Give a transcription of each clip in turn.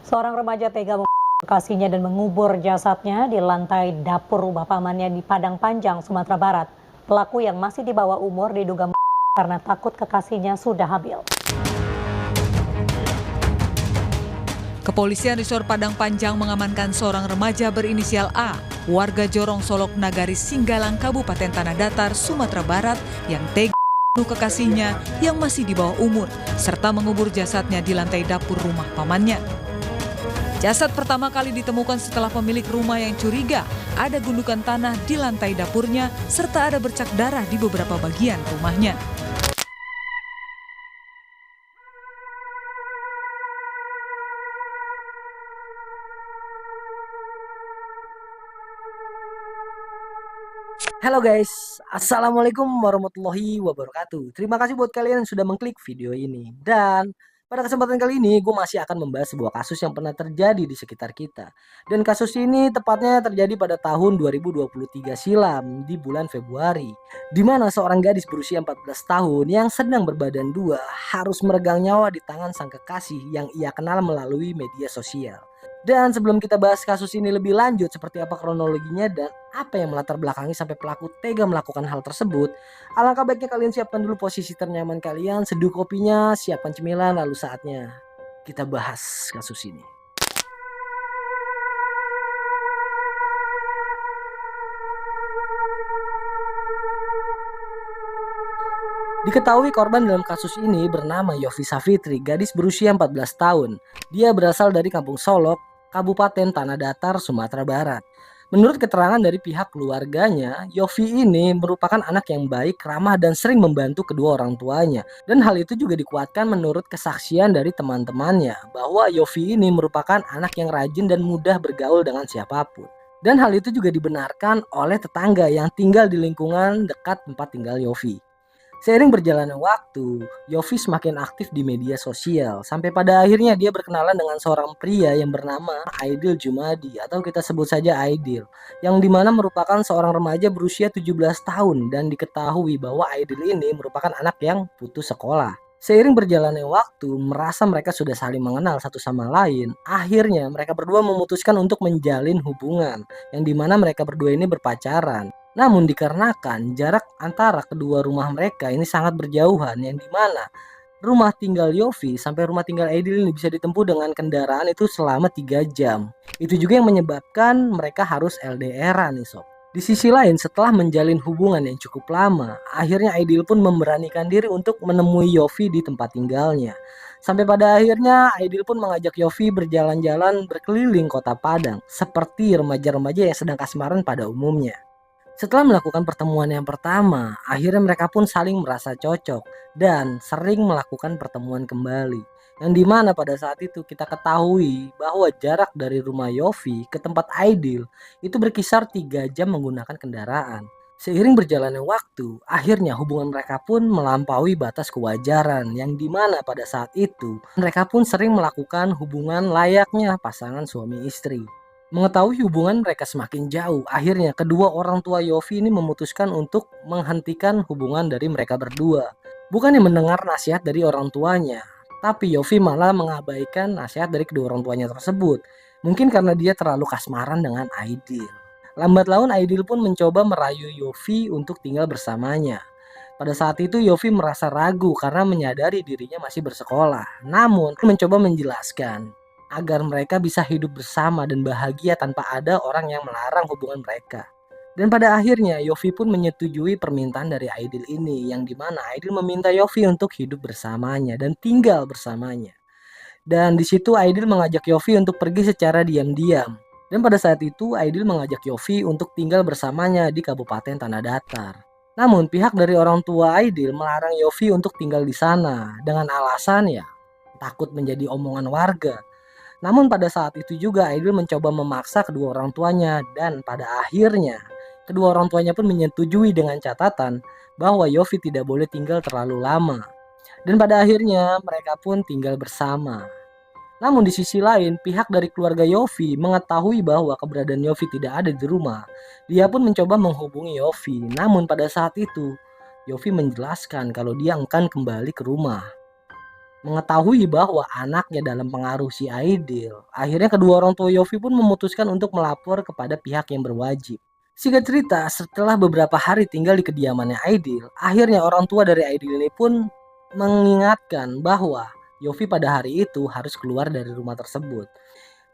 Seorang remaja tega kasihnya dan mengubur jasadnya di lantai dapur rumah pamannya di Padang Panjang, Sumatera Barat. Pelaku yang masih di bawah umur diduga karena takut kekasihnya sudah hamil. Kepolisian Resor Padang Panjang mengamankan seorang remaja berinisial A, warga Jorong Solok Nagari Singgalang, Kabupaten Tanah Datar, Sumatera Barat, yang tega membunuh kekasihnya yang masih di bawah umur, serta mengubur jasadnya di lantai dapur rumah pamannya. Jasad pertama kali ditemukan setelah pemilik rumah yang curiga ada gundukan tanah di lantai dapurnya, serta ada bercak darah di beberapa bagian rumahnya. Halo guys, Assalamualaikum warahmatullahi wabarakatuh. Terima kasih buat kalian yang sudah mengklik video ini. Dan pada kesempatan kali ini gue masih akan membahas sebuah kasus yang pernah terjadi di sekitar kita. Dan kasus ini tepatnya terjadi pada tahun 2023 silam di bulan Februari. Di mana seorang gadis berusia 14 tahun yang sedang berbadan dua harus meregang nyawa di tangan sang kekasih yang ia kenal melalui media sosial. Dan sebelum kita bahas kasus ini lebih lanjut seperti apa kronologinya dan apa yang melatar belakangi sampai pelaku tega melakukan hal tersebut, alangkah baiknya kalian siapkan dulu posisi ternyaman kalian, seduh kopinya, siapkan cemilan, lalu saatnya kita bahas kasus ini. Diketahui korban dalam kasus ini bernama Yofi Safitri, gadis berusia 14 tahun. Dia berasal dari Kampung Solok, Kabupaten Tanah Datar, Sumatera Barat. Menurut keterangan dari pihak keluarganya, Yofi ini merupakan anak yang baik, ramah, dan sering membantu kedua orang tuanya. Dan hal itu juga dikuatkan menurut kesaksian dari teman-temannya, bahwa Yofi ini merupakan anak yang rajin dan mudah bergaul dengan siapapun. Dan hal itu juga dibenarkan oleh tetangga yang tinggal di lingkungan dekat tempat tinggal Yofi. Seiring berjalannya waktu, Yofi semakin aktif di media sosial sampai pada akhirnya dia berkenalan dengan seorang pria yang bernama Aidil Jumadi atau kita sebut saja Aidil, yang dimana merupakan seorang remaja berusia 17 tahun dan diketahui bahwa Aidil ini merupakan anak yang putus sekolah. Seiring berjalannya waktu, merasa mereka sudah saling mengenal satu sama lain, akhirnya mereka berdua memutuskan untuk menjalin hubungan, yang dimana mereka berdua ini berpacaran. Namun dikarenakan jarak antara kedua rumah mereka ini sangat berjauhan, yang dimana rumah tinggal Yofi sampai rumah tinggal Aidil ini bisa ditempuh dengan kendaraan itu selama 3 jam. Itu juga yang menyebabkan mereka harus LDR-an nih sob. Di sisi lain, setelah menjalin hubungan yang cukup lama, akhirnya Aidil pun memberanikan diri untuk menemui Yofi di tempat tinggalnya. Sampai pada akhirnya Aidil pun mengajak Yofi berjalan-jalan berkeliling kota Padang, seperti remaja-remaja yang sedang kasmaran pada umumnya. Setelah melakukan pertemuan yang pertama, akhirnya mereka pun saling merasa cocok dan sering melakukan pertemuan kembali. Yang dimana pada saat itu kita ketahui bahwa jarak dari rumah Yofi ke tempat Aidil itu berkisar 3 jam menggunakan kendaraan. Seiring berjalannya waktu, akhirnya hubungan mereka pun melampaui batas kewajaran, yang dimana pada saat itu mereka pun sering melakukan hubungan layaknya pasangan suami istri. Mengetahui hubungan mereka semakin jauh, akhirnya kedua orang tua Yofi ini memutuskan untuk menghentikan hubungan dari mereka berdua. Bukannya mendengar nasihat dari orang tuanya, tapi Yofi malah mengabaikan nasihat dari kedua orang tuanya tersebut. Mungkin karena dia terlalu kasmaran dengan Aidil. Lambat laun Aidil pun mencoba merayu Yofi untuk tinggal bersamanya. Pada saat itu Yofi merasa ragu karena menyadari dirinya masih bersekolah. Namun mencoba menjelaskan agar mereka bisa hidup bersama dan bahagia tanpa ada orang yang melarang hubungan mereka. Dan pada akhirnya Yofi pun menyetujui permintaan dari Aidil ini, yang dimana Aidil meminta Yofi untuk hidup bersamanya dan tinggal bersamanya. Dan di situ Aidil mengajak Yofi untuk pergi secara diam-diam. Dan pada saat itu Aidil mengajak Yofi untuk tinggal bersamanya di Kabupaten Tanah Datar. Namun pihak dari orang tua Aidil melarang Yofi untuk tinggal di sana dengan alasan ya takut menjadi omongan warga. Namun pada saat itu juga Aidil mencoba memaksa kedua orang tuanya, dan pada akhirnya kedua orang tuanya pun menyetujui dengan catatan bahwa Yofi tidak boleh tinggal terlalu lama. Dan pada akhirnya mereka pun tinggal bersama. Namun di sisi lain, pihak dari keluarga Yofi mengetahui bahwa keberadaan Yofi tidak ada di rumah. Dia pun mencoba menghubungi Yofi, namun pada saat itu Yofi menjelaskan kalau dia akan kembali ke rumah. Mengetahui bahwa anaknya dalam pengaruh si Aidil, akhirnya kedua orang tua Yofi pun memutuskan untuk melapor kepada pihak yang berwajib. Singkat cerita, setelah beberapa hari tinggal di kediamannya Aidil, akhirnya orang tua dari Aidil ini pun mengingatkan bahwa Yofi pada hari itu harus keluar dari rumah tersebut.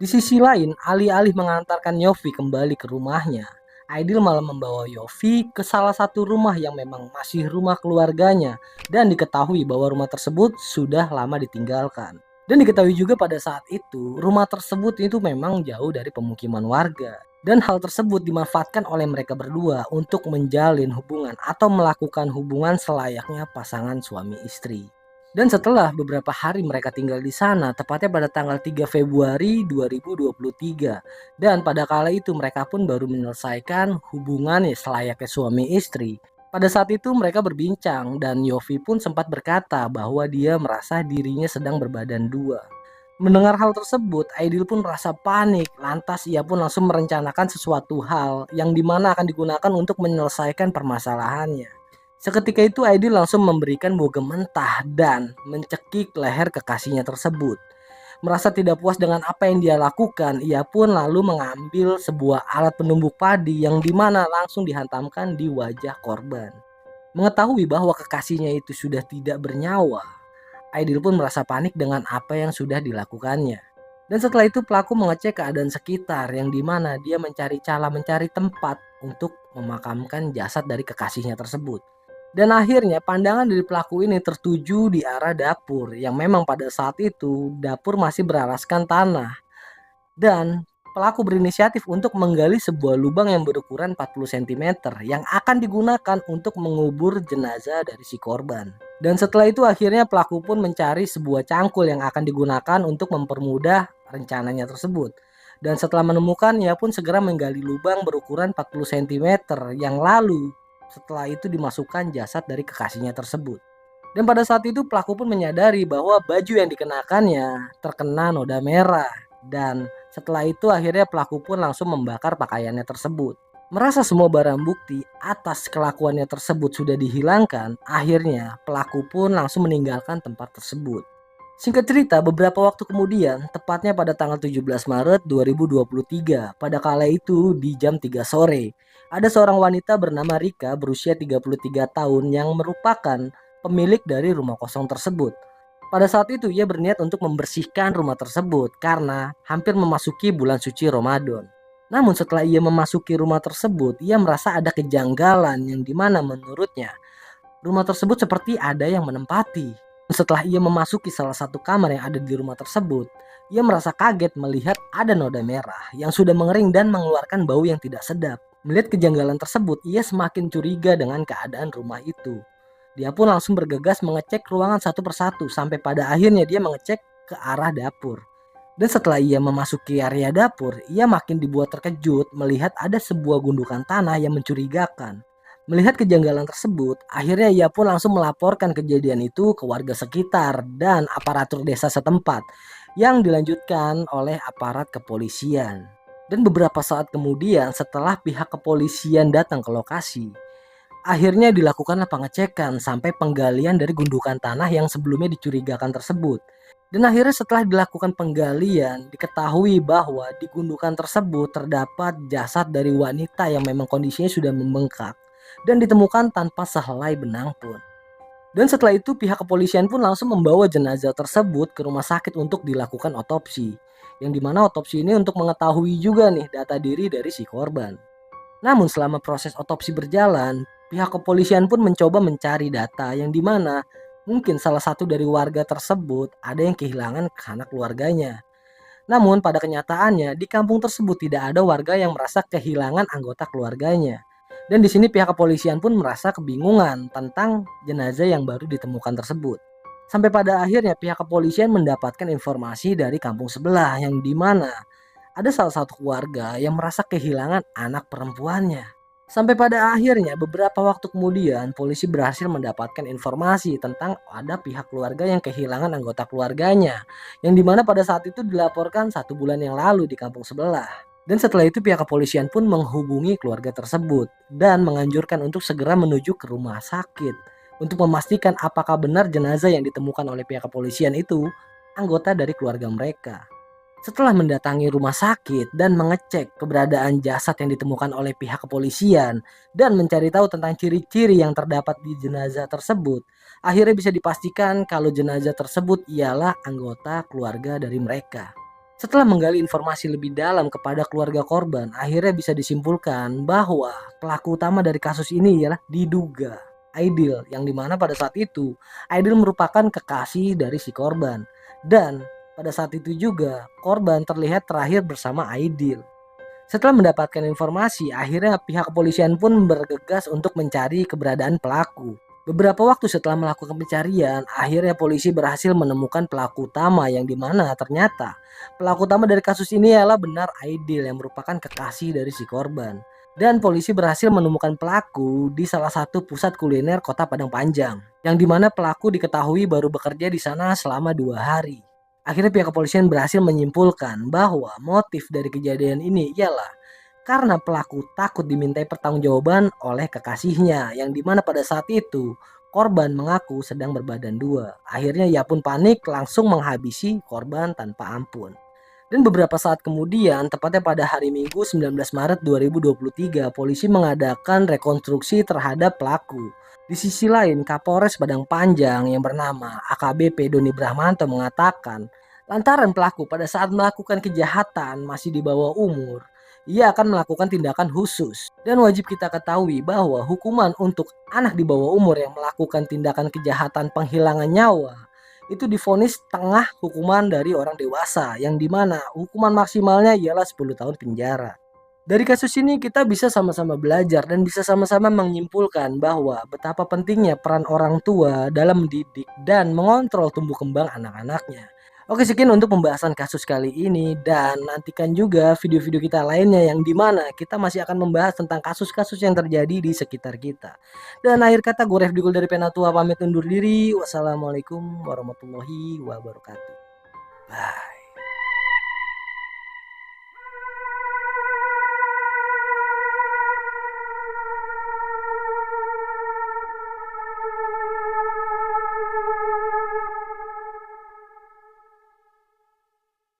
Di sisi lain, alih-alih mengantarkan Yofi kembali ke rumahnya, Aidil malah membawa Yofi ke salah satu rumah yang memang masih rumah keluarganya dan diketahui bahwa rumah tersebut sudah lama ditinggalkan. Dan diketahui juga pada saat itu, rumah tersebut itu memang jauh dari pemukiman warga. Dan hal tersebut dimanfaatkan oleh mereka berdua untuk menjalin hubungan atau melakukan hubungan selayaknya pasangan suami istri. Dan setelah beberapa hari mereka tinggal di sana, tepatnya pada tanggal 3 Februari 2023. Dan pada kala itu mereka pun baru menyelesaikan hubungan selayaknya suami istri. Pada saat itu mereka berbincang dan Yofi pun sempat berkata bahwa dia merasa dirinya sedang berbadan dua. Mendengar hal tersebut, Aidil pun merasa panik. Lantas ia pun langsung merencanakan sesuatu hal yang dimana akan digunakan untuk menyelesaikan permasalahannya. Seketika itu Aidil langsung memberikan bogem mentah dan mencekik leher kekasihnya tersebut. Merasa tidak puas dengan apa yang dia lakukan, ia pun lalu mengambil sebuah alat penumbuk padi yang dimana langsung dihantamkan di wajah korban. Mengetahui bahwa kekasihnya itu sudah tidak bernyawa, Aidil pun merasa panik dengan apa yang sudah dilakukannya. Dan setelah itu pelaku mengecek keadaan sekitar yang dimana dia mencari tempat untuk memakamkan jasad dari kekasihnya tersebut. Dan akhirnya pandangan dari pelaku ini tertuju di arah dapur yang memang pada saat itu dapur masih beralaskan tanah. Dan pelaku berinisiatif untuk menggali sebuah lubang yang berukuran 40 cm yang akan digunakan untuk mengubur jenazah dari si korban. Dan setelah itu akhirnya pelaku pun mencari sebuah cangkul yang akan digunakan untuk mempermudah rencananya tersebut. Dan setelah menemukan, ia pun segera menggali lubang berukuran 40 cm yang lalu setelah itu dimasukkan jasad dari kekasihnya tersebut. Dan pada saat itu pelaku pun menyadari bahwa baju yang dikenakannya terkena noda merah. Dan setelah itu akhirnya pelaku pun langsung membakar pakaiannya tersebut. Merasa semua barang bukti atas kelakuannya tersebut sudah dihilangkan, akhirnya pelaku pun langsung meninggalkan tempat tersebut. Singkat cerita, beberapa waktu kemudian, tepatnya pada tanggal 17 Maret 2023, pada kala itu di jam 3 sore, ada seorang wanita bernama Rika berusia 33 tahun yang merupakan pemilik dari rumah kosong tersebut. Pada saat itu ia berniat untuk membersihkan rumah tersebut karena hampir memasuki bulan suci Ramadan. Namun setelah ia memasuki rumah tersebut, ia merasa ada kejanggalan yang dimana menurutnya rumah tersebut seperti ada yang menempati. Setelah ia memasuki salah satu kamar yang ada di rumah tersebut, ia merasa kaget melihat ada noda merah yang sudah mengering dan mengeluarkan bau yang tidak sedap. Melihat kejanggalan tersebut, ia semakin curiga dengan keadaan rumah itu. Dia pun langsung bergegas mengecek ruangan satu persatu sampai pada akhirnya dia mengecek ke arah dapur. Dan setelah ia memasuki area dapur, ia makin dibuat terkejut melihat ada sebuah gundukan tanah yang mencurigakan. Melihat kejanggalan tersebut, akhirnya ia pun langsung melaporkan kejadian itu ke warga sekitar dan aparatur desa setempat yang dilanjutkan oleh aparat kepolisian. Dan beberapa saat kemudian setelah pihak kepolisian datang ke lokasi, akhirnya dilakukanlah pengecekan sampai penggalian dari gundukan tanah yang sebelumnya dicurigakan tersebut. Dan akhirnya setelah dilakukan penggalian, diketahui bahwa di gundukan tersebut terdapat jasad dari wanita yang memang kondisinya sudah membengkak dan ditemukan tanpa sehelai benang pun. Dan setelah itu pihak kepolisian pun langsung membawa jenazah tersebut ke rumah sakit untuk dilakukan otopsi. Yang dimana otopsi ini untuk mengetahui juga nih data diri dari si korban. Namun selama proses otopsi berjalan, pihak kepolisian pun mencoba mencari data yang dimana mungkin salah satu dari warga tersebut ada yang kehilangan anak keluarganya. Namun pada kenyataannya di kampung tersebut tidak ada warga yang merasa kehilangan anggota keluarganya. Dan di sini pihak kepolisian pun merasa kebingungan tentang jenazah yang baru ditemukan tersebut. Sampai pada akhirnya pihak kepolisian mendapatkan informasi dari kampung sebelah yang dimana ada salah satu keluarga yang merasa kehilangan anak perempuannya. Sampai pada akhirnya beberapa waktu kemudian polisi berhasil mendapatkan informasi tentang ada pihak keluarga yang kehilangan anggota keluarganya. Yang dimana pada saat itu dilaporkan 1 bulan yang lalu di kampung sebelah. Dan setelah itu pihak kepolisian pun menghubungi keluarga tersebut dan menganjurkan untuk segera menuju ke rumah sakit. untuk memastikan apakah benar jenazah yang ditemukan oleh pihak kepolisian itu anggota dari keluarga mereka. Setelah mendatangi rumah sakit dan mengecek keberadaan jasad yang ditemukan oleh pihak kepolisian dan mencari tahu tentang ciri-ciri yang terdapat di jenazah tersebut, akhirnya bisa dipastikan kalau jenazah tersebut ialah anggota keluarga dari mereka. Setelah menggali informasi lebih dalam kepada keluarga korban, akhirnya bisa disimpulkan bahwa pelaku utama dari kasus ini ialah diduga Aidil, yang dimana pada saat itu Aidil merupakan kekasih dari si korban. Dan pada saat itu juga korban terlihat terakhir bersama Aidil. Setelah mendapatkan informasi, akhirnya pihak kepolisian pun bergegas untuk mencari keberadaan pelaku. Beberapa waktu setelah melakukan pencarian, akhirnya polisi berhasil menemukan pelaku utama, yang dimana ternyata pelaku utama dari kasus ini adalah benar Aidil yang merupakan kekasih dari si korban. Dan polisi berhasil menemukan pelaku di salah satu pusat kuliner kota Padang Panjang, yang dimana pelaku diketahui baru bekerja di sana selama 2 hari. Akhirnya pihak kepolisian berhasil menyimpulkan bahwa motif dari kejadian ini ialah karena pelaku takut dimintai pertanggungjawaban oleh kekasihnya, yang dimana pada saat itu korban mengaku sedang berbadan dua. Akhirnya ia pun panik langsung menghabisi korban tanpa ampun. Dan beberapa saat kemudian, tepatnya pada hari Minggu 19 Maret 2023, polisi mengadakan rekonstruksi terhadap pelaku. Di sisi lain, Kapolres Padang Panjang yang bernama AKBP Doni Brahmanto mengatakan, lantaran pelaku pada saat melakukan kejahatan masih di bawah umur, ia akan melakukan tindakan khusus. Dan wajib kita ketahui bahwa hukuman untuk anak di bawah umur yang melakukan tindakan kejahatan penghilangan nyawa itu divonis setengah hukuman dari orang dewasa, yang dimana hukuman maksimalnya ialah 10 tahun penjara. Dari kasus ini kita bisa sama-sama belajar dan bisa sama-sama menyimpulkan bahwa betapa pentingnya peran orang tua dalam mendidik dan mengontrol tumbuh kembang anak-anaknya. Oke, sekian untuk pembahasan kasus kali ini, dan nantikan juga video-video kita lainnya yang dimana kita masih akan membahas tentang kasus-kasus yang terjadi di sekitar kita. Dan akhir kata, gue Ref Digul dari Penatua pamit undur diri. Wassalamualaikum warahmatullahi wabarakatuh. Bye.